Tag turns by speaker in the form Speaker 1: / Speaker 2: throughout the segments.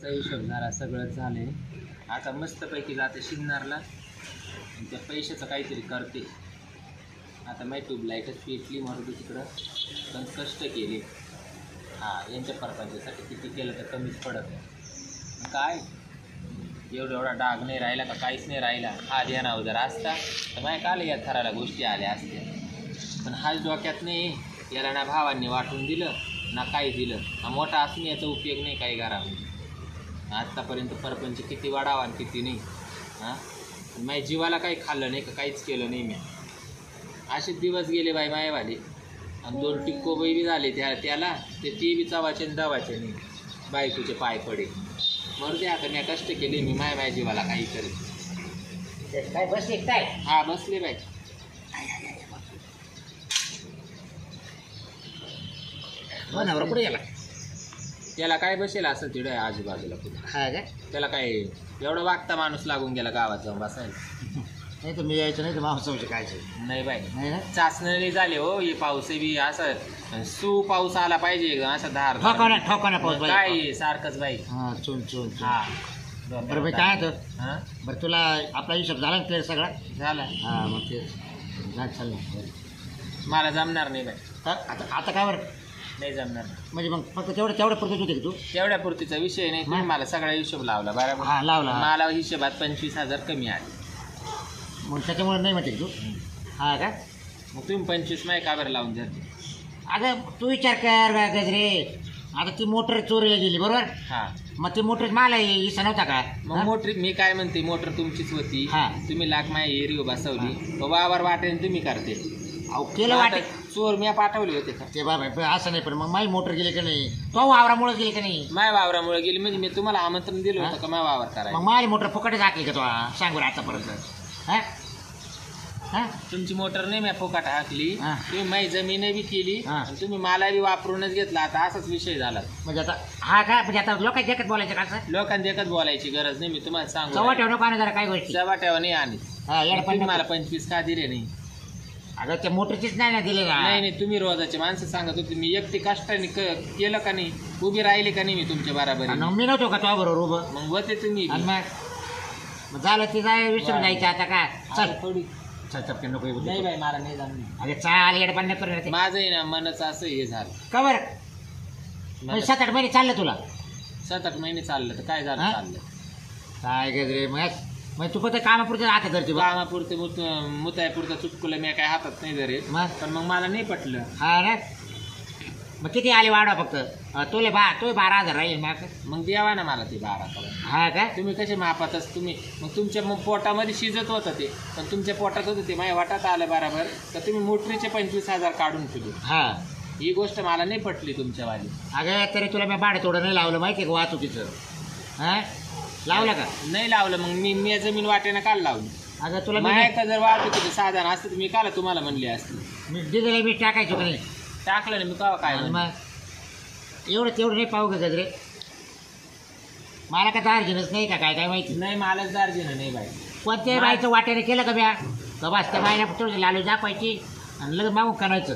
Speaker 1: त्याचा हिशोब जरा सगळं झाले. आता मस्तपैकी जाते शिन्नरला आणि त्या पैशाचं काहीतरी करते. आता माही ट्यूबलाईटच पेटली मरू तिकडं, पण कष्ट केले. यांच्या परपंचासाठी किती केलं तर कमीच पडत. काय एवढा डाग नाही राहिला का, काहीच नाही राहिला. हा ध्यानावर जर असता तर माय काल या थराला गोष्टी आल्या असत्या, पण हाच डोक्यात नाही. याला ना भावांनी वाटून दिलं ना काही दिलं. हा मोठा असून याचा उपयोग नाही काही घरामध्ये. आत्तापर्यंत परपंच किती वाढावा आणि किती नाही. माझ्या जीवाला काही खाल्लं नाही का, काहीच केलं नाही मी. असे दिवस गेले बाई मायवाले. आणि 2 टिक्को बी झाले त्याला ते बी चवाचे दवाचे नाही. बायकोचे पाय पडे मरू दे. आता मी कष्ट केले, मी माझ्या जीवाला काही करेल.
Speaker 2: काय बसले काय?
Speaker 1: हा बसले बाई.
Speaker 2: नवरा कुठे गेला?
Speaker 1: त्याला काय बसेल असं तिकडे आजूबाजूला कुठे.
Speaker 2: हा काय?
Speaker 1: त्याला काय एवढा वागता माणूस लागून गेला गावात जाऊन बसायला.
Speaker 2: नाही तर मी यायचं, नाही तर माणसाचं काय
Speaker 1: नाही बाई,
Speaker 2: नाही ना.
Speaker 1: चाचणी झाले हो. हे पाऊस बी असं पाऊस आला पाहिजे एकदम असं धार
Speaker 2: ठोकाना पाऊस
Speaker 1: काय सारखंच बाई.
Speaker 2: हा चुन चुन.
Speaker 1: हा
Speaker 2: बरं बाई काय होतं? बरं तुला आपला हिशोब झाला ना क्लिअर सगळा?
Speaker 1: झाला.
Speaker 2: हा मग ते चाललं.
Speaker 1: मला जमणार नाही बाई.
Speaker 2: आता काय बरं
Speaker 1: नाही जमणार.
Speaker 2: म्हणजे मग फक्त तेवढ्या पुरतच होते का तू?
Speaker 1: तेवढ्या पुरतीचा विषय नाही. तुम्ही मला सगळा हिशोब लावला बरोबर.
Speaker 2: हा लावला.
Speaker 1: मला हिशोबात 25,000 कमी आले.
Speaker 2: मग त्याच्यामुळे नाही म्हणते तू? हा का?
Speaker 1: मग तुम्ही 25 माय का बरं लावून द्या?
Speaker 2: अगं तू विचार कर गजरे. आता ती मोटर चोरीला गेली बरोबर.
Speaker 1: हा
Speaker 2: मग ती मोटर मला हिस्सा नव्हता का?
Speaker 1: मग मोटर मी काय म्हणते, मोटर तुमचीच होती. तुम्ही लाख माय एरिओ बसवली, वावर वाटेल तुम्ही करते.
Speaker 2: अहो केलं वाटे.
Speaker 1: चोर मी पाठवले होते का?
Speaker 2: ते बाबा असं नाही, पण मग माझी मोटर गेली का नाही? तो वावरामुळे गेली का नाही?
Speaker 1: माय वावरामुळे गेली म्हणजे मी तुम्हाला आमंत्रण दिलं होतं का माय वावर करायला?
Speaker 2: मग माझी मोटर फुकटच हाकली का तो? सांग बरं आतापर्यंत.
Speaker 1: तुमची मोटर नाही मी फुकट हाकली. तुम्ही माझी जमीन बी केली आणि तुम्ही मला बी वापरूनच घेतला. आता असाच विषय झाला.
Speaker 2: म्हणजे आता हा काय म्हणजे आता लोकांच्या देखत बोलायचं का? असं
Speaker 1: लोकांच्या देखत बोलायची गरज नाही. मी तुम्हाला सांगू
Speaker 2: चव्हा ठेवणं पाणी जरा काय गोष्टी
Speaker 1: चव्हा ठेवा नाही. आणि मला 25 का दिले नाही?
Speaker 2: अगं त्या मोटरचीच नाही ना दिले ना.
Speaker 1: नाही तुम्ही रोजाचे माणसं सांगत होते. मी एकटी कष्टाने केलं का नाही? उभी राहिली का नाही मी तुमच्या बरोबर?
Speaker 2: मी नव्हतो का तो बरोबर उभं?
Speaker 1: मग होते तुम्ही.
Speaker 2: मग झालं ते जाय विसरून जायचं आता काय? चल
Speaker 1: थोडी
Speaker 2: चल चपके नको.
Speaker 1: नाही बाई मला नाही जमणार.
Speaker 2: अरे चाल येडपान नको करणार.
Speaker 1: माझंही ना मनच असं हे झालं
Speaker 2: का बरं? 7-8 महिने चाललं तुला?
Speaker 1: 7-8 महिने चाललं तर काय झालं? चाललं
Speaker 2: काय गजरे. मग तू फक्त कामापुरतं हातात धरते?
Speaker 1: कामापुरते मुतायपुरतं चुटकुलं मी काय हातात नाही धरे. पण मग मला नाही पटलं.
Speaker 2: हा ना. मग किती आले वाढवा? फक्त तो 12,000 राहील.
Speaker 1: मग द्यावा ना मला ते 12 करून.
Speaker 2: हा का?
Speaker 1: तुम्ही कसे मापातच तुम्ही मग तुमच्या पोटामध्ये शिजत होतं ते, पण तुमच्या पोटात होतं ते माझ्या वाटात आलं बरोबर. तर तुम्ही मोटरीचे 25,000 काढून ठेवले.
Speaker 2: हा
Speaker 1: ही गोष्ट मला नाही पटली तुमच्यावाली.
Speaker 2: अगं तरी तुला मी भाडं थोडं नाही लावलं माहिती आहे का वाहतुकीचं? हा लावलं का?
Speaker 1: नाही लावलं. मग मी जमीन वाटेनं काल लावली.
Speaker 2: अगं तुला
Speaker 1: माझ्या जर वाहतुकीचं साधन असतं तर मी काल तुम्हाला म्हणले असते.
Speaker 2: मी डिझेल मी टाकायचो का नाही?
Speaker 1: टाकलं ना मी का काय?
Speaker 2: मग एवढं तेवढं नाही पाहू का गजरे? मला का दार्जिनच नाही का? काय माहिती
Speaker 1: नाही मलाच दार्जिन नाही बाई.
Speaker 2: कोणत्याही बाईचं वाट्याने केलं का ब्या का? बस त्या बाईला थोडं लालू दाखवायची आणि लगेच मागून करायचं.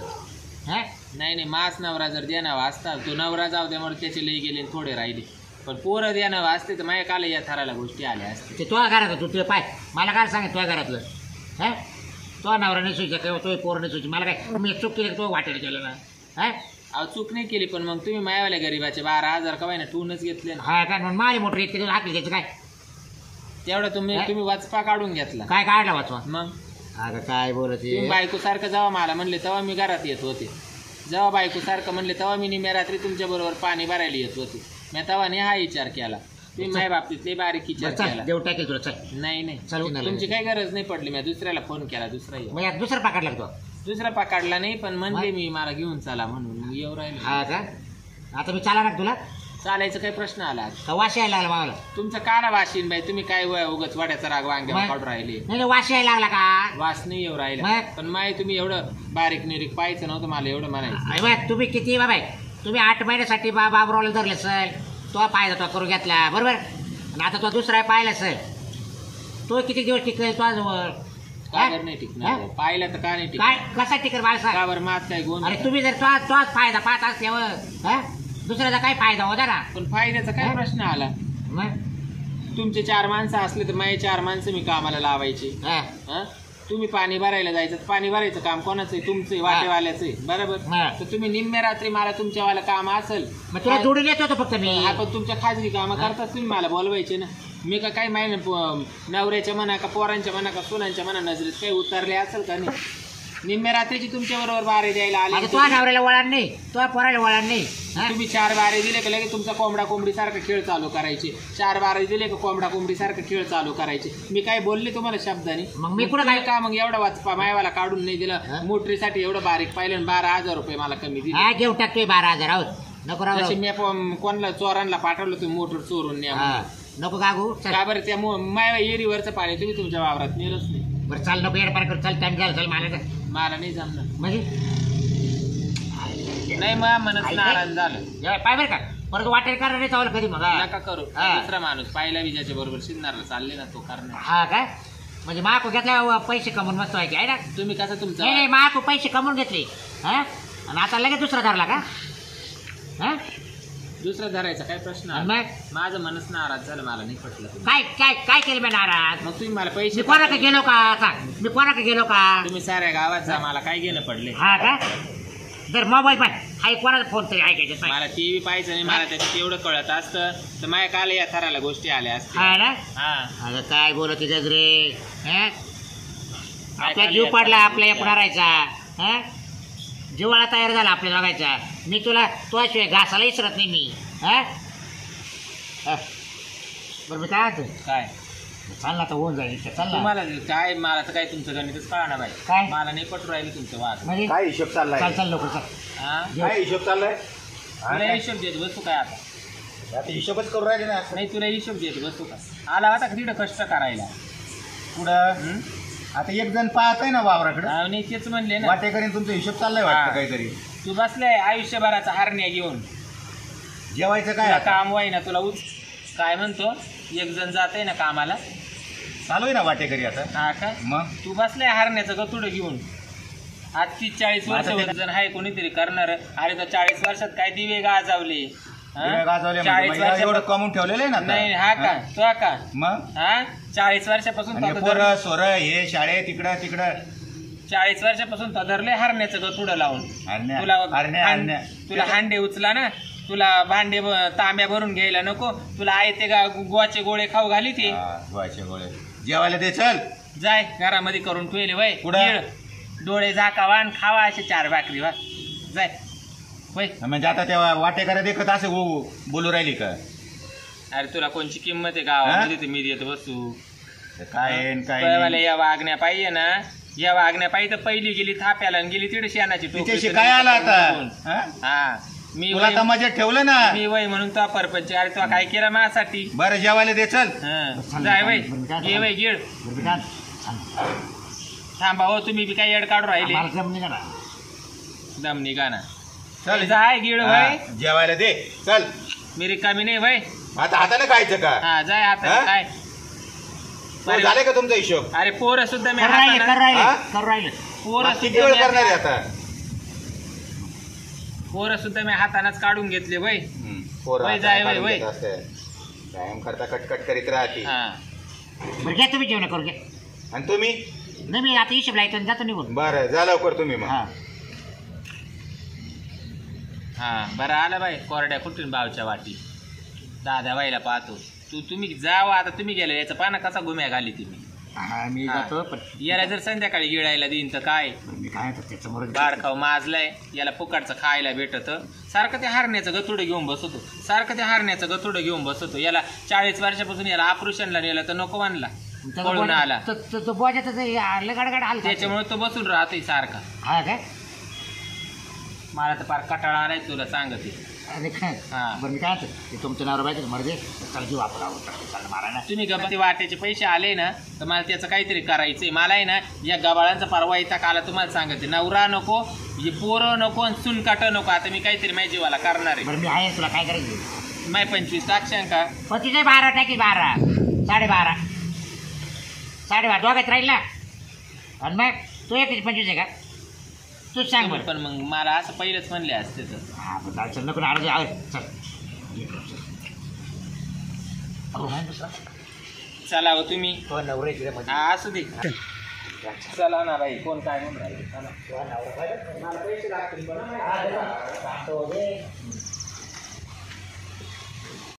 Speaker 1: नाही मास नवरा जर देणावा असता तो नवरा जाऊ द्यामुळे त्याचे लई गेले थोडे राहिले. पण पोरं देणावं असते तर माझ्या काल या थराला गोष्टी आल्या असते.
Speaker 2: ते तुझ्या घरात तू ते पाय. मला काय सांग तुझ्या घरातलं? तो नवरा नाही सुईचा किंवा तो पोर नाही सुईची. मला काय मी चूक केली तो वाट्याने केलं ना?
Speaker 1: अहो चूक नाही केली, पण मग तुम्ही मायावाल्या गरीबाचे 12,000 का ना टूनच घेतले ना.
Speaker 2: हा का? मग माझी मोटर येते हाकली त्याचं काय?
Speaker 1: तेवढं तुम्ही वाचपा काढून घेतला.
Speaker 2: काय काढला वाचवा?
Speaker 1: मग
Speaker 2: अगं काय बोलत?
Speaker 1: बायको सारखं जेव्हा मला म्हणले तेव्हा मी घरात येत होते. जेव्हा बायको सारखं म्हणले तेव्हा मी निम्या रात्री तुमच्या बरोबर पाणी भरायला येत होते. मी तेव्हा नाही हा विचार केला. तुम्ही माझ्या बाबतीत लई बारीक विचार केला.
Speaker 2: देव टाकेल तुला. चल.
Speaker 1: नाही तुमची काही गरज नाही पडली. मी दुसऱ्याला फोन केला.
Speaker 2: दुसरा पकडला तो?
Speaker 1: दुसरा पकडला नाही, पण म्हणले मी मला घेऊन चला म्हणून येऊ राहिले.
Speaker 2: हा का? आता मी चाला ना तुला?
Speaker 1: चालायचं काही प्रश्न आला
Speaker 2: का? वाशी यायला लागला मला.
Speaker 1: तुमचं काना वाशीन बाई. तुम्ही काय उगाच वाड्याचा राग वांग्यावर काढून राहिले.
Speaker 2: नाही वाशी यायला लागला का?
Speaker 1: वास नाही येऊ राहिला. पण माय तुम्ही एवढं बारीक निरीक पाहायचं नव्हतं मला. एवढं म्हणायचं.
Speaker 2: तुम्ही किती बाबा तुम्ही 8 महिन्यासाठी बाबरावला धरले सर. तो फायदा तो करून घेतला बरोबर. आणि आता तो दुसरा पाहिला सर. तो किती दिवस टिकेल तो जवळ?
Speaker 1: नाही टिकणार. पाहिलं तर का नाही टिक?
Speaker 2: काय कसा टिकेल मला सांग?
Speaker 1: कावर मात काय गोंद?
Speaker 2: अरे तुम्ही जर तोच फायदा पाहत असल्यावर दुसऱ्याचा काय फायदा होता ना?
Speaker 1: पण फायद्याचा काय प्रश्न आला?
Speaker 2: मग
Speaker 1: तुमचे 4 माणसं असले तर माझे 4 माणसं मी कामाला लावायचे.
Speaker 2: हा.
Speaker 1: हा? तुम्ही पाणी भरायला जायचं, पाणी भरायचं काम कोणाचं आहे? तुमचं आहे, वाटेवाल्याचं आहे, बरोबर.
Speaker 2: हा.
Speaker 1: तर तुम्ही निम्म्या रात्री मला तुमच्यावाला काम असेल
Speaker 2: मग तुला जोडून येत होतो फक्त मी.
Speaker 1: आपण तुमच्या खाजगी कामं करतात, तुम्ही मला बोलवायचे ना. मी का काही माहिती नवऱ्याच्या म्हणा का पोरांच्या म्हणा का सुनांच्या म्हणा नजरेत काही उतरले असेल का नाही? निम्म्या रात्रीची तुमच्या बरोबर बारे द्यायला
Speaker 2: आता
Speaker 1: आले.
Speaker 2: तुझ्या नवऱ्याला वळण नाही, तुझ्या पोराला वळण नाही. हा?
Speaker 1: तुम्ही 4 बारे दिले का लगेच तुमचा कोंबडा कोंबडी सारखा खेळ चालू करायचे. 4 बारे दिले का कोंबडा कोंबडी सारखा खेळ चालू करायचे. मी काय बोलले तुम्हाला शब्दाने?
Speaker 2: मग मी कुठं
Speaker 1: काय का मग एवढा वाचपा मायवाला काढून नाही दिलं मोटरीसाठी एवढं बारीक पाहिलं 12,000 रुपये मला कमी दिले.
Speaker 2: हा घेऊ टाकतोय 12,000 आहोत नको राहू.
Speaker 1: तसे मी कोणाला चोरांना पाठवलं तुम्ही मोटर चोरून न्या म्हणून.
Speaker 2: हा नको गागू चल.
Speaker 1: का बरं त्या मायवा एरीवरचं पाणी तुम्ही तुमच्या वावरात नेलंच नाही.
Speaker 2: बरं चाल नको येड पार कर. चल टाइम झाला चल मला
Speaker 1: मला नाही जमलं
Speaker 2: म्हणजे
Speaker 1: नाही मग म्हणत नाराज झालं.
Speaker 2: पाय बरं का परत वाटेल करणार नाही चावलं कधी मग.
Speaker 1: नका करू.
Speaker 2: हा.
Speaker 1: दुसरा माणूस पाहिला विजाच्या बरोबर शिरणारला चालले ना तो करणार.
Speaker 2: हा काय म्हणजे माको घेतल्या पैसे कमवून मस्त व्हायचे आहे ना.
Speaker 1: तुम्ही कसं
Speaker 2: नाही
Speaker 1: तुमचा
Speaker 2: नाही माको पैसे कमवून घेतले. हा आणि आता लगेच दुसरा धरला का? हा
Speaker 1: दुसरा धरायचा काय प्रश्न
Speaker 2: आणि
Speaker 1: आला?
Speaker 2: मग
Speaker 1: माझं मनच नाराज झालं, मला नाही पटलं.
Speaker 2: काय काय काय केलं मी नाराज?
Speaker 1: मग तुम्ही मला
Speaker 2: मी
Speaker 1: पैसे
Speaker 2: कोणाकडे गेलो का? सांग मी कोणाकडे गेलो का?
Speaker 1: तुम्ही साऱ्या गावात जा, मला काय घेणं पडले.
Speaker 2: हा का जर मोबाईल पण हाय कोणाला फोन तरी ऐकायचे
Speaker 1: मला टीव्ही पाहायचं नाही, मला त्याच्यात एवढं कळत असतं तर माझ्या काल या थराला गोष्टी आल्या असत्या.
Speaker 2: हा ना.
Speaker 1: हा
Speaker 2: अगं काय बोलत गजरे. हा आपला
Speaker 1: काय
Speaker 2: जीव
Speaker 1: काय
Speaker 2: पडला
Speaker 1: काय
Speaker 2: आपल्या एक राहायचा. हा जीवाला तयार झाला आपल्या बघायचा. मी तुला शिवाय घासाला विसरत नाही मी. हा बरं मी काय म्हणतो
Speaker 1: काय
Speaker 2: चाल ना आता होऊन जाईल चाल ना.
Speaker 1: तुम्हाला काय मला तर काय तुमचं गणितच कळणार
Speaker 2: काय?
Speaker 1: बाई. मला नाही पटू राहिले तुमचं वाद.
Speaker 2: म्हणजे
Speaker 3: काय हिशोब चाललाय?
Speaker 2: चाल चाल लवकर चाल.
Speaker 1: हा
Speaker 3: काय हिशोब चाललाय? हा,
Speaker 1: तुला
Speaker 3: काय?
Speaker 1: हिशोब देत बसू काय आता?
Speaker 3: आता हिशोबच करू राहिले ना.
Speaker 1: नाही तुला हिशोब देत बसू का? आला होता का तिकडं कष्ट करायला?
Speaker 3: पुढं
Speaker 1: हं?
Speaker 3: आता एक जण पाहत आहे ना वावराकडे,
Speaker 1: हा, नाही तेच म्हणले ना.
Speaker 3: वाटेकरी तुमचा हिशोब चाललाय
Speaker 1: हा.
Speaker 3: वाटतं काहीतरी.
Speaker 1: तू बसलाय आयुष्यभराचा हारण्या घेऊन.
Speaker 3: जेवायचं काय
Speaker 1: तुला
Speaker 3: आता?
Speaker 1: काम वाई ना तुला काय म्हणतो एक जण जात आहे ना कामाला.
Speaker 3: चालू आहे ना वाटेकरी आता.
Speaker 1: हा का
Speaker 3: मग
Speaker 1: तू बसलाय हारण्याचं गतुडं घेऊन. आज 30-40 वर्ष
Speaker 3: आता ते-
Speaker 1: होत जण आहे कोणीतरी करणार. अरे तर 40 वर्षात काय दिवे गाजवले. हा?
Speaker 3: दिवे गाजवले
Speaker 1: 40
Speaker 3: म्हणजे मग एवढं कमवून ठेवलेलं आहे ना आता.
Speaker 1: नाही हा का तो का
Speaker 3: मग
Speaker 1: हा 40 वर्षापासून
Speaker 3: आणि
Speaker 1: तो
Speaker 3: पोरं सोरं हे शाळे तिकडं तिकडं
Speaker 1: 40 वर्षापासून तो धरले हारण्याचं गतुडं लावून.
Speaker 3: हरण्या-
Speaker 1: तुला
Speaker 3: हरण्या- हरण्या.
Speaker 1: तुला हांडे उचला ना. तुला भांडे तांब्या भरून घ्यायला नको. तुला आहे ते गोवाचे गोळे खाऊ घाली ते.
Speaker 3: हा, गोळ्याचे गोळे जेवायला दे चल.
Speaker 1: जाय घरामध्ये करून ठेवले वय
Speaker 3: कुठं?
Speaker 1: गिळ. डोळे झाकावा आणि खावा असे 4 भाकरी वा जाय वय.
Speaker 3: म्हणजे आता तेव्हा वाटेकऱ्या देखत असे बोलू राहिली का?
Speaker 1: अरे तुला कोणची किंमत आहे गावामध्ये ते मी देत बसू.
Speaker 3: ते काय आहे न काय
Speaker 1: मला
Speaker 3: नाही.
Speaker 1: या वागण्या पाहिजे ना. या वागण्या पाहिजे तर पहिली गेली थाप्याला आणि गेली तिथे शेणाची टोपली.
Speaker 3: तिच्याशी काय आला आता? हा?
Speaker 1: हा मी
Speaker 3: तुला तर मजेत ठेवलं ना.
Speaker 1: मी वय म्हणून तो परपंच. अरे तुला काय केलं माझ्यासाठी?
Speaker 3: बरं जेवायला दे चल.
Speaker 1: हं. जाय वय ये वय गिळ.
Speaker 2: बरं मी काय चाल.
Speaker 1: थांबा हो तुम्ही बी काही येड काढू राहिले.
Speaker 2: मला जम नाही का ना.
Speaker 1: दम निघा ना.
Speaker 3: चल
Speaker 1: जाय गिळ वय.
Speaker 3: हा, जेवायला दे चल.
Speaker 1: मी रिकामी नाही वय.
Speaker 3: आता हाताने खायचं का?
Speaker 1: हा जाय आता
Speaker 3: हा?
Speaker 1: काय.
Speaker 3: तो झाले का तुमचा हिशोब?
Speaker 1: अरे पोरं सुद्धा मी
Speaker 2: कर राहिले कर
Speaker 1: हातानं-
Speaker 2: राहिले
Speaker 3: हा?
Speaker 2: कर राहिले.
Speaker 1: पोरं
Speaker 3: मग किती
Speaker 1: सुद्धा
Speaker 3: वेळ
Speaker 1: मी
Speaker 3: करणार आहे आता?
Speaker 1: पोरं सुद्धा मी हातानच काढून घेतले वय.
Speaker 3: पोरं
Speaker 1: वय
Speaker 3: आता
Speaker 1: जाय,
Speaker 3: काढून
Speaker 1: वय,
Speaker 3: घेत असते. कायम करता कटकट करीत राहते.
Speaker 1: हा
Speaker 2: बरं घ्या तुम्ही जेवण करू घ्या.
Speaker 3: आणि तुम्ही
Speaker 2: नाही मी आता हिशोब लाईट जातो निघून.
Speaker 3: बरं जा लवकर तुम्ही मग.
Speaker 2: हा
Speaker 1: हा बरं आलं बाई कोरड्या कुठून बावच्या वाटी. दादा बाईला पाहतो. तुम्ही जावा आता. तुम्ही गेले याचा पाना कसा गुम्या घाली तुम्ही.
Speaker 2: हा मी
Speaker 1: हा.
Speaker 2: जातो पण
Speaker 1: याला जर संध्याकाळी गिळायला देईन तर काय.
Speaker 2: मी काय म्हणतो त्याच्यामुळे
Speaker 1: बारखाव माजलाय. याला फुकाटचं खायला भेटत. सारखं ते हारण्याचं गतुडं घेऊन बसतो. सारखं ते हारण्याचं गतुडं घेऊन बसतो. याला 40 वर्षापासून याला ऑपरेशनला नेलं तर नको म्हणला. पळून आला
Speaker 2: तो बोजाचा गाडगाड आला
Speaker 1: त्याच्यामुळे तो बसून राहतोय सारखा.
Speaker 2: हा काय
Speaker 1: मला तर फार कटाळा आलाय तुला सांगते.
Speaker 2: अरे काय
Speaker 1: हा.
Speaker 2: बरं मी काय म्हणतो ते तुमच्या नावर पाहिजे मर्दे चल जीव वापरा चाल मारा ना.
Speaker 1: तुम्ही गप्पा ते वाट्याचे पैसे आले ना तर मला त्याचं काहीतरी करायचंय. मला आहे ना या गबाळांचा परवा येता आला तुम्हाला सांगते. नवरा नको हे पोरं नको आणि सुनकाट नको. आता मी काहीतरी माझ्या जीवाला करणार आहे.
Speaker 2: बरं मी आहे तुला काय करायचं.
Speaker 1: माय 25 टाकशान का?
Speaker 2: पण तिथे 12 टाकी 12 12.5 12.5 दोघात राहील ना. आणि मग तू एक 25 आहे का तूच सांग बरं.
Speaker 1: पण मग मला असं पहिलंच म्हणले असते तर.
Speaker 2: हा पण चल नको ना चल भाऊ नाही दुसरा
Speaker 1: चला हो तुम्ही.
Speaker 2: तो नवरा इकडे मध्ये
Speaker 1: हा असू दे. चला ना बाई, कोण काय म्हणून राहिले. चला.
Speaker 2: तो नवरा पाहिजे मला पैसे लागतील पण सांगतो